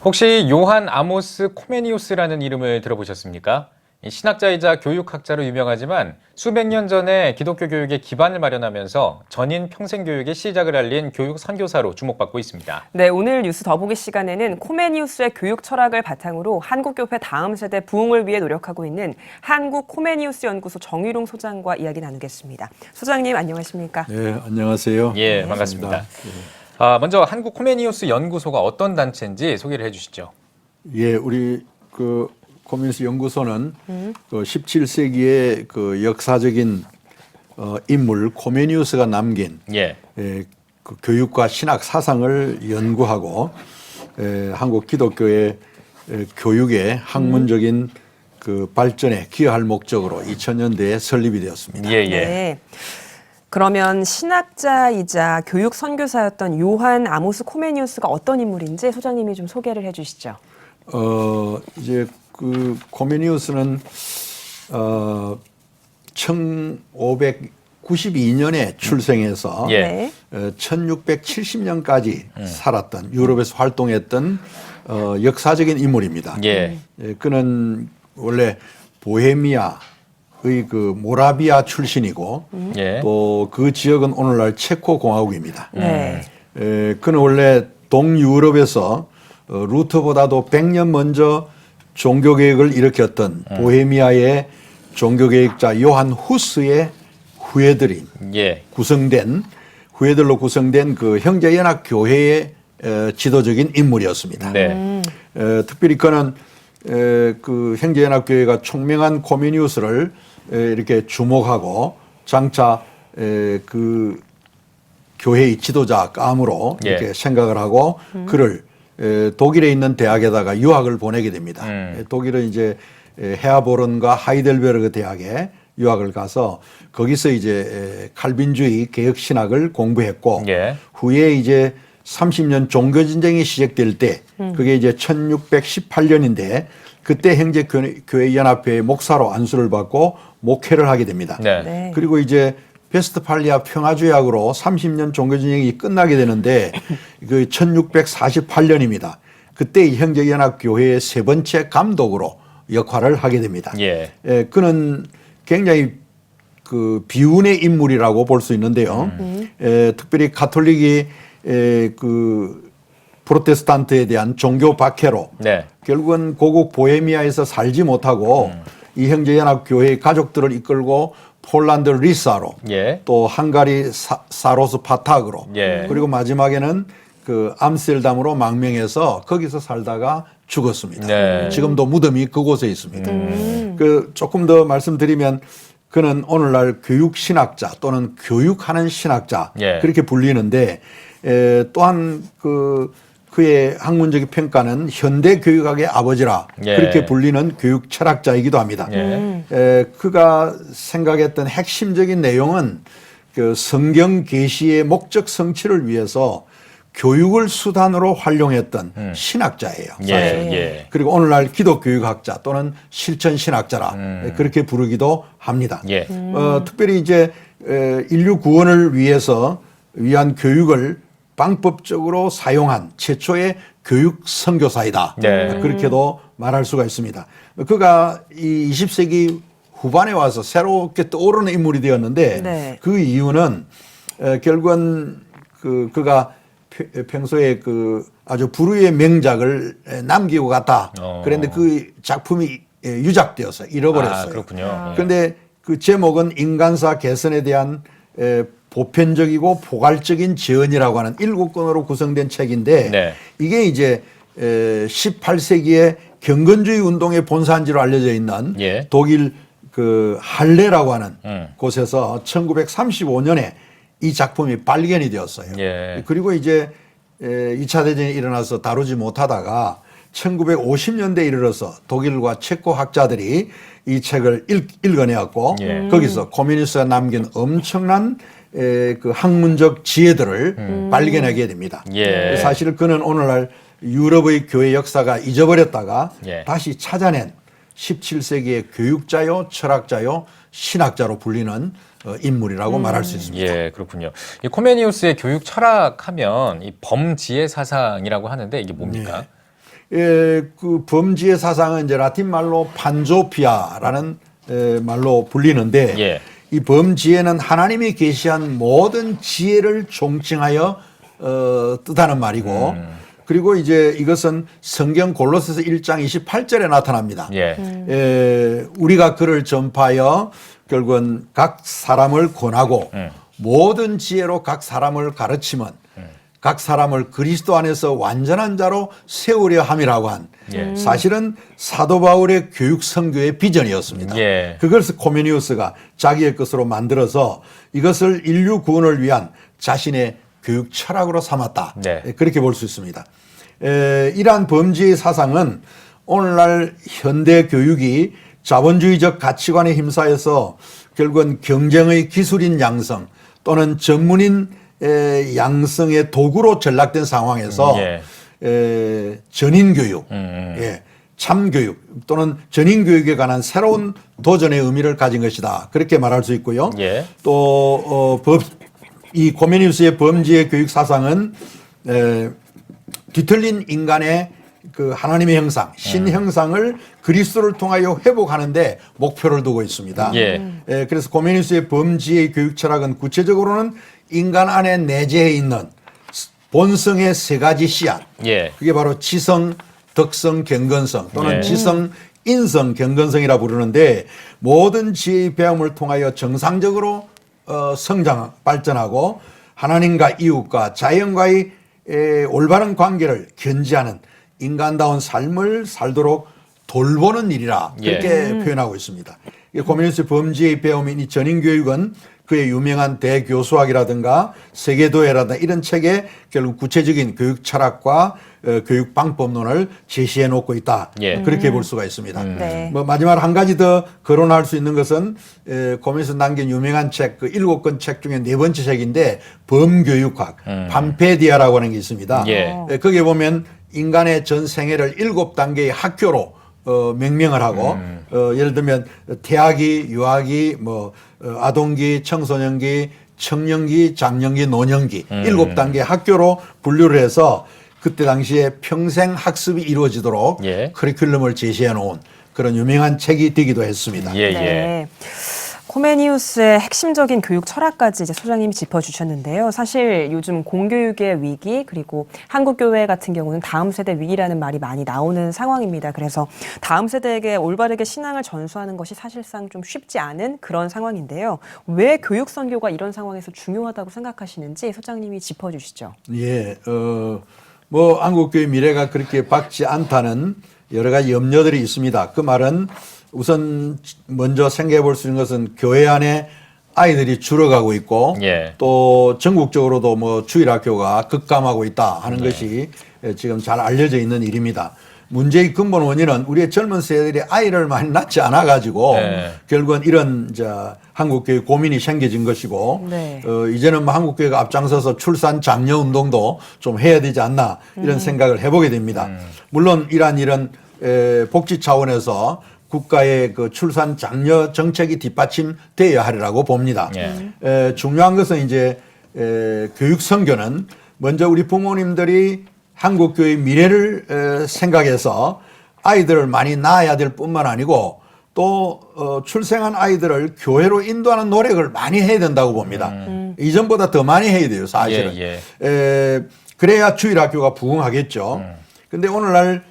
혹시 요한 아모스 코메니우스라는 이름을 들어보셨습니까? 신학자이자 교육학자로 유명하지만 수백 년 전에 기독교 교육의 기반을 마련하면서 전인 평생교육의 시작을 알린 교육 선교사로 주목받고 있습니다. 네, 오늘 뉴스 더보기 시간에는 코메니우스의 교육 철학을 바탕으로 한국교회 다음 세대 부흥을 위해 노력하고 있는 한국 코메니우스 연구소 정유롱 소장과 이야기 나누겠습니다. 소장님 안녕하십니까? 네, 안녕하세요. 예, 반갑습니다. 먼저 한국 코메니우스 연구소가 어떤 단체인지 소개를 해주시죠. 예, 우리 코메니우스 연구소는 그 17세기의 그 역사적인 인물 코메니우스가 남긴 그 교육과 신학 사상을 연구하고 한국 기독교의 교육의 학문적인 그 발전에 기여할 목적으로 2000년대에 설립이 되었습니다. 예, 예. 네. 그러면 신학자이자 교육 선교사였던 요한 아모스 코메니우스가 어떤 인물인지 소장님이 좀 소개를 해주시죠. 이제 그 코메니우스는 1592년에 출생해서 1670년까지 살았던 유럽에서 활동했던 역사적인 인물입니다. 그는 원래 보헤미아의 그 모라비아 출신이고 또 그 지역은 오늘날 체코 공화국입니다. 그는 원래 동유럽에서 루터보다도 100년 먼저 종교개혁을 일으켰던 보헤미아의 종교개혁자 요한 후스의 후예들인 후예들로 구성된 그 형제연합교회의 지도적인 인물이었습니다. 특별히 그는 그 형제연합교회가 총명한 코메니우스를 이렇게 주목하고 장차 그 교회의 지도자감으로 이렇게 생각을 하고 그를 독일에 있는 대학에다가 유학을 보내게 됩니다. 독일은 이제 헤아보른과 하이델베르그 대학에 유학을 가서 거기서 이제 칼빈주의 개혁 신학을 공부했고 후에 이제 30년 종교 전쟁이 시작될 때 그게 이제 1618년인데 그때 형제교회 연합회의 목사로 안수를 받고 목회를 하게 됩니다. 그리고 이제 베스트팔리아 평화조약으로 30년 종교전쟁이 끝나게 되는데 그 1648년입니다. 그때 이 형제연합교회의 세 번째 감독으로 역할을 하게 됩니다. 그는 굉장히 그 비운의 인물이라고 볼 수 있는데요. 특별히 가톨릭이 그 프로테스탄트에 대한 종교 박해로 결국은 고국 보헤미아에서 살지 못하고 이 형제연합교회의 가족들을 이끌고 폴란드 리사로 또 헝가리 사로스 파탁으로 그리고 마지막에는 그 암스테르담으로 망명해서 거기서 살다가 죽었습니다. 지금도 무덤이 그곳에 있습니다. 그 조금 더 말씀드리면 그는 오늘날 교육 신학자 또는 교육하는 신학자 그렇게 불리는데 또한 그의 학문적인 평가는 현대 교육학의 아버지라 그렇게 불리는 교육 철학자이기도 합니다. 그가 생각했던 핵심적인 내용은 그 성경 계시의 목적 성취를 위해서 교육을 수단으로 활용했던 신학자예요. 사실. 그리고 오늘날 기독교육학자 또는 실천 신학자라 그렇게 부르기도 합니다. 특별히 이제 인류 구원을 위한 교육을 방법적으로 사용한 최초의 교육 선교사이다. 그렇게도 말할 수가 있습니다. 그가 이 20세기 후반에 와서 새롭게 떠오르는 인물이 되었는데 그 이유는 결국은 그가 평소에 그 아주 불후의 명작을 남기고 갔다. 그런데 그 작품이 유작되어서 잃어버렸어요. 그렇군요. 그런데 그 제목은 인간사 개선에 대한 보편적이고 포괄적인 재언이라고 하는 7권으로 구성된 책인데 이게 이제 18세기의 경건주의 운동의 본산지로 알려져 있는 독일 그 할레라고 하는 곳에서 1935년에 이 작품이 발견이 되었어요. 그리고 이제 2차 대전이 일어나서 다루지 못하다가 1950년대에 이르러서 독일과 체코 학자들이 이 책을 읽어내었고 거기서 코메니우스가 남긴 엄청난 그 학문적 지혜들을 발견하게 됩니다. 사실 그는 오늘날 유럽의 교회 역사가 잊어버렸다가 다시 찾아낸 17세기의 교육자요, 철학자요, 신학자로 불리는 인물이라고 말할 수 있습니다. 그렇군요. 이 코메니우스의 교육 철학하면 이 범지혜 사상이라고 하는데 이게 뭡니까? 그 범지의 사상은 이제 라틴 말로 판조피아라는 말로 불리는데 예. 이 범지혜는 하나님이 계시한 모든 지혜를 총칭하여 뜻하는 말이고 그리고 이제 이것은 성경 골로새서 1장 28절에 나타납니다. 예. 우리가 그를 전파하여 결국은 각 사람을 권하고 모든 지혜로 각 사람을 가르치면 각 사람을 그리스도 안에서 완전한 자로 세우려 함이라고 한 사실은 사도 바울의 교육 선교의 비전이었습니다. 예. 그것을 코메니우스가 자기의 것으로 만들어서 이것을 인류 구원을 위한 자신의 교육 철학으로 삼았다. 네. 그렇게 볼 수 있습니다. 이러한 범지의 사상은 오늘날 현대 교육이 자본주의적 가치관에 힘싸여서 결국은 경쟁의 기술인 양성 또는 전문인 양성의 도구로 전락된 상황에서 전인교육, 참교육 또는 전인교육에 관한 새로운 도전의 의미를 가진 것이다. 그렇게 말할 수 있고요. 예. 또 이 코메니우스의 범지의 교육 사상은 뒤틀린 인간의 그 하나님의 형상, 신 형상을 그리스도를 통하여 회복하는데 목표를 두고 있습니다. 그래서 코메니우스의 범지의 교육 철학은 구체적으로는 인간 안에 내재해 있는 본성의 세 가지 씨앗, 그게 바로 지성, 덕성, 경건성 또는 지성, 인성, 경건성이라 부르는데 모든 지혜의 배움을 통하여 정상적으로 성장, 발전하고 하나님과 이웃과 자연과의 올바른 관계를 견지하는 인간다운 삶을 살도록 돌보는 일이라 그렇게 표현하고 있습니다. 코메니우스 범지의 배움인 이 전인교육은 그의 유명한 대교수학이라든가 세계도회라든가 이런 책에 결국 구체적인 교육 철학과 교육 방법론을 제시해 놓고 있다. 그렇게 볼 수가 있습니다. 뭐 마지막으로 한 가지 더 거론할 수 있는 것은 코메니우스 남긴 유명한 책, 그 7권 책 중에 4번째 책인데 범교육학, 판페디아라고 하는 게 있습니다. 거기에 보면 인간의 전 생애를 7단계의 학교로 명명을 하고 예를 들면 태아기, 유아기, 뭐 아동기, 청소년기, 청년기, 장년기, 노년기 7단계 학교로 분류를 해서 그때 당시에 평생 학습이 이루어지도록 커리큘럼을 제시해 놓은 그런 유명한 책이 되기도 했습니다. 네. 코메니우스의 핵심적인 교육 철학까지 이제 소장님이 짚어주셨는데요. 사실 요즘 공교육의 위기 그리고 한국교회 같은 경우는 다음 세대 위기라는 말이 많이 나오는 상황입니다. 그래서 다음 세대에게 올바르게 신앙을 전수하는 것이 사실상 좀 쉽지 않은 그런 상황인데요. 왜 교육 선교가 이런 상황에서 중요하다고 생각하시는지 소장님이 짚어주시죠. 뭐 한국교회 미래가 그렇게 밝지 않다는 여러 가지 염려들이 있습니다. 그 말은 우선 먼저 생각해 볼 수 있는 것은 교회 안에 아이들이 줄어가고 있고 또 전국적으로도 뭐 주일학교가 급감하고 있다 하는 것이 지금 잘 알려져 있는 일입니다. 문제의 근본 원인은 우리의 젊은 세대들이 아이를 많이 낳지 않아 가지고 결국은 이런 한국교회 고민이 생겨진 것이고 이제는 뭐 한국교회가 앞장서서 출산 장려 운동도 좀 해야 되지 않나 이런 생각을 해보게 됩니다. 물론 이런 복지 차원에서 국가의 그 출산 장려 정책이 뒷받침되어야 하리라고 봅니다. 중요한 것은 이제 교육 선교는 먼저 우리 부모님들이 한국교회의 미래를 생각해서 아이들을 많이 낳아야 될 뿐만 아니고 또 출생한 아이들을 교회로 인도하는 노력을 많이 해야 된다고 봅니다. 이전보다 더 많이 해야 돼요, 사실은. 그래야 주일학교가 부흥하겠죠. 근데 오늘날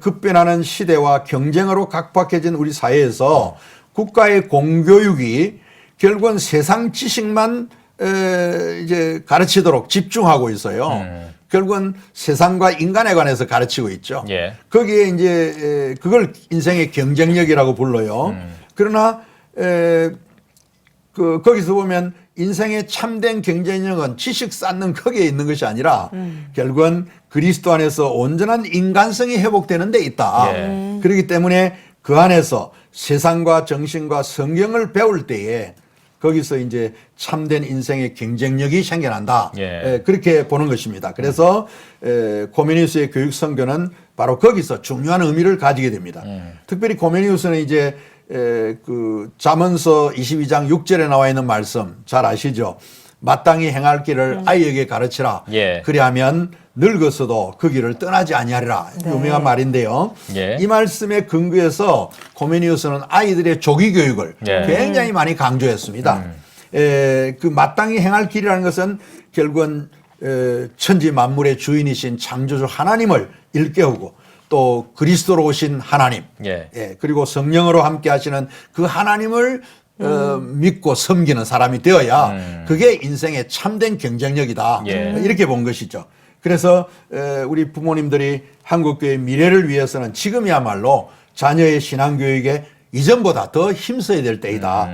급변하는 시대와 경쟁으로 각박해진 우리 사회에서 국가의 공교육이 결국은 세상 지식만 이제 가르치도록 집중하고 있어요. 결국은 세상과 인간에 관해서 가르치고 있죠. 거기에 이제 그걸 인생의 경쟁력이라고 불러요. 그러나 거기서 보면 인생의 참된 경쟁력은 지식 쌓는 거기에 있는 것이 아니라 결국은 그리스도 안에서 온전한 인간성이 회복되는 데 있다. 그렇기 때문에 그 안에서 세상과 정신과 성경을 배울 때에 거기서 이제 참된 인생의 경쟁력이 생겨난다. 그렇게 보는 것입니다. 그래서 코메니우스의 교육 선교는 바로 거기서 중요한 의미를 가지게 됩니다. 특별히 코메니우스는 이제 그 잠언서 22장 6절에 나와 있는 말씀 잘 아시죠? 마땅히 행할 길을 아이에게 가르치라. 예. 그리하면 늙어서도 그 길을 떠나지 아니하리라. 네. 유명한 말인데요. 예. 이 말씀에 근거해서 코메니우스는 아이들의 조기 교육을 예. 굉장히 많이 강조했습니다. 그 마땅히 행할 길이라는 것은 결국은 천지 만물의 주인이신 창조주 하나님을 일깨우고 또 그리스도로 오신 하나님, 예. 그리고 성령으로 함께 하시는 그 하나님을 믿고 섬기는 사람이 되어야 그게 인생의 참된 경쟁력이다. 예. 이렇게 본 것이죠. 그래서 우리 부모님들이 한국교회의 미래를 위해서는 지금이야말로 자녀의 신앙교육에 이전보다 더 힘써야 될 때이다.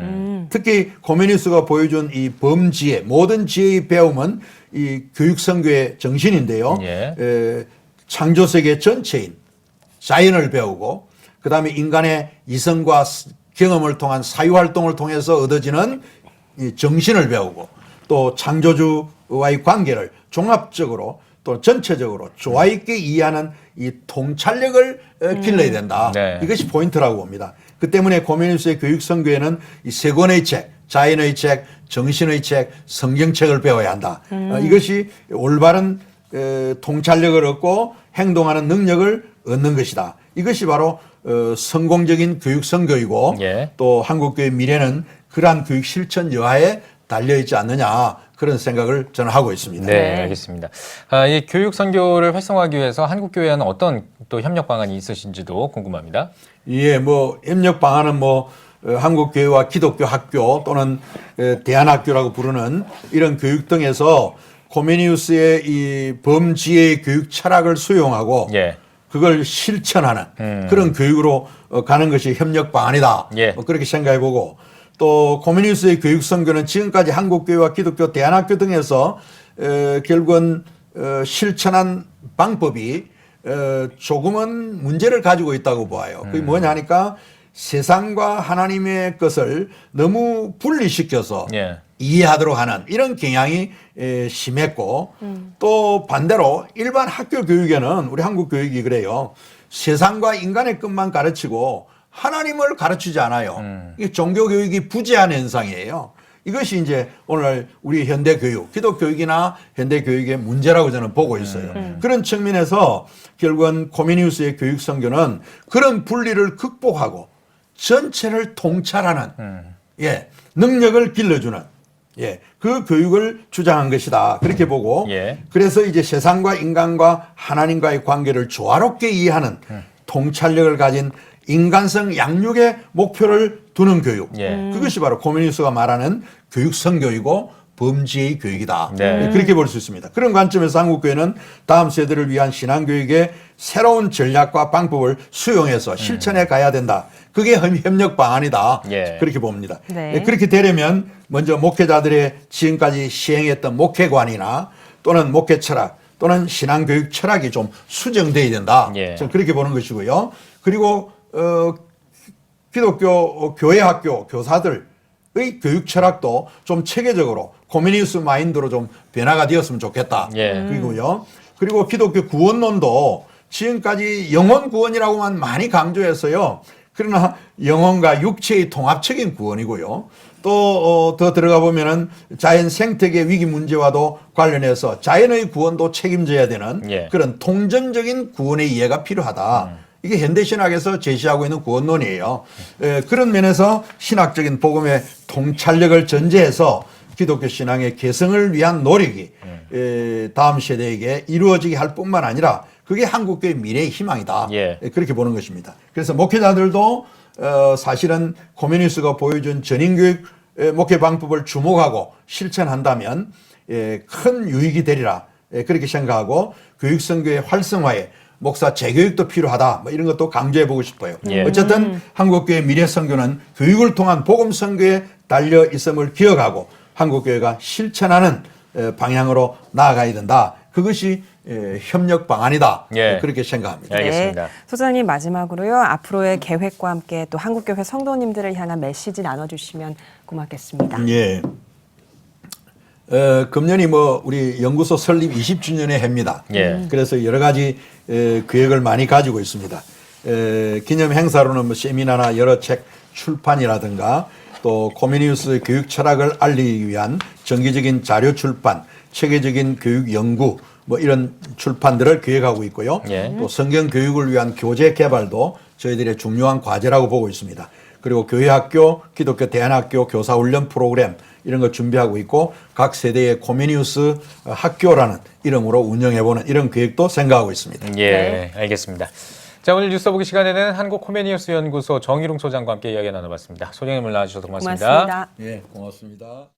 특히 코메니우스가 보여준 이 범지혜, 모든 지혜의 배움은 이 교육선교의 정신인데요. 예. 창조세계 전체인 자연을 배우고 그다음에 인간의 이성과 경험을 통한 사유활동을 통해서 얻어지는 이 정신을 배우고 또 창조주와의 관계를 종합적으로 또 전체적으로 조화 있게 이해하는 이 통찰력을 길러야 된다. 네. 이것이 포인트라고 봅니다. 그 때문에 코메니우스의 교육선교에는 이 세 권의 책, 자연의 책, 정신의 책, 성경책을 배워야 한다. 이것이 올바른 통찰력을 얻고 행동하는 능력을 얻는 것이다. 이것이 바로 성공적인 교육선교이고 예. 또 한국교회 미래는 그러한 교육 실천 여하에 달려있지 않느냐 그런 생각을 저는 하고 있습니다. 네, 알겠습니다. 이 교육 선교를 활성화하기 위해서 한국교회와는 어떤 또 협력 방안이 있으신지도 궁금합니다. 예, 뭐 협력 방안은 한국교회와 기독교 학교 또는 대안학교라고 부르는 이런 교육 등에서 코메니우스의 이 범지혜의 교육 철학을 수용하고 예. 그걸 실천하는 그런 교육으로 가는 것이 협력 방안이다. 예. 그렇게 생각해 보고 또 코메니우스의 교육 선교는 지금까지 한국교회와 기독교 대안학교 등에서 결국은 실천한 방법이 조금은 문제를 가지고 있다고 봐요. 그게 뭐냐 하니까 세상과 하나님의 것을 너무 분리시켜서 예. 이해하도록 하는 이런 경향이 심했고 또 반대로 일반 학교 교육에는 우리 한국 교육이 그래요. 세상과 인간의 것만 가르치고 하나님을 가르치지 않아요. 이게 종교 교육이 부재한 현상이에요. 이것이 이제 오늘 우리 현대 교육, 기독 교육이나 현대 교육의 문제라고 저는 보고 있어요. 그런 측면에서 결국은 코메니우스의 교육 선교는 그런 분리를 극복하고 전체를 통찰하는 능력을 길러주는 그 교육을 주장한 것이다. 그렇게 보고 예. 그래서 이제 세상과 인간과 하나님과의 관계를 조화롭게 이해하는 통찰력을 가진 인간성 양육의 목표를 두는 교육. 예. 그것이 바로 코메니우스가 말하는 교육선교이고 범지의 교육이다. 네. 그렇게 볼 수 있습니다. 그런 관점에서 한국교회는 다음 세대를 위한 신앙교육의 새로운 전략과 방법을 수용해서 실천해 가야 된다. 그게 협력 방안이다. 예. 그렇게 봅니다. 네. 그렇게 되려면 먼저 목회자들의 지금까지 시행했던 목회관이나 또는 목회 철학 또는 신앙교육 철학이 좀 수정돼야 된다. 예. 저는 그렇게 보는 것이고요. 그리고 기독교 교회 학교 교사들의 교육 철학도 좀 체계적으로 코메니우스 마인드로 좀 변화가 되었으면 좋겠다. 예. 그리고요. 그리고 기독교 구원론도 지금까지 영혼 구원이라고만 많이 강조했어요. 그러나 영혼과 육체의 통합적인 구원이고요. 또 더 들어가 보면은 자연 생태계 위기 문제와도 관련해서 자연의 구원도 책임져야 되는 예. 그런 통전적인 구원의 이해가 필요하다. 이게 현대신학에서 제시하고 있는 구원론이에요. 그런 면에서 신학적인 복음의 통찰력을 전제해서 기독교 신앙의 개성을 위한 노력이 다음 세대에게 이루어지게 할 뿐만 아니라 그게 한국교의 미래의 희망이다. 예. 그렇게 보는 것입니다. 그래서 목회자들도 사실은 코메니우스가 보여준 전인교육 목회 방법을 주목하고 실천한다면 큰 유익이 되리라. 그렇게 생각하고 교육선교의 활성화에 목사 재교육도 필요하다. 뭐 이런 것도 강조해 보고 싶어요. 예. 어쨌든 한국교회 미래선교는 교육을 통한 복음선교에 달려 있음을 기억하고 한국교회가 실천하는 방향으로 나아가야 된다. 그것이 협력 방안이다. 예. 그렇게 생각합니다. 알겠습니다. 네. 소장님 마지막으로요. 앞으로의 계획과 함께 또 한국교회 성도님들을 향한 메시지 나눠주시면 고맙겠습니다. 예. 금년이 우리 연구소 설립 20주년의 해입니다. 예. 그래서 여러 가지 계획을 많이 가지고 있습니다. 기념 행사로는 세미나나 여러 책 출판이라든가 또 코메니우스 교육 철학을 알리기 위한 정기적인 자료 출판, 체계적인 교육 연구 뭐 이런 출판들을 기획하고 있고요. 예. 또 성경 교육을 위한 교재 개발도 저희들의 중요한 과제라고 보고 있습니다. 그리고 교회학교, 기독교 대안학교 교사훈련 프로그램 이런 거 준비하고 있고 각 세대의 코메니우스 학교라는 이름으로 운영해보는 이런 계획도 생각하고 있습니다. 예, 알겠습니다. 자, 오늘 뉴스 보기 시간에는 한국 코메니우스 연구소 정희룡 소장과 함께 이야기 나눠봤습니다. 소장님 나와주셔서 고맙습니다. 고맙습니다. 예, 고맙습니다.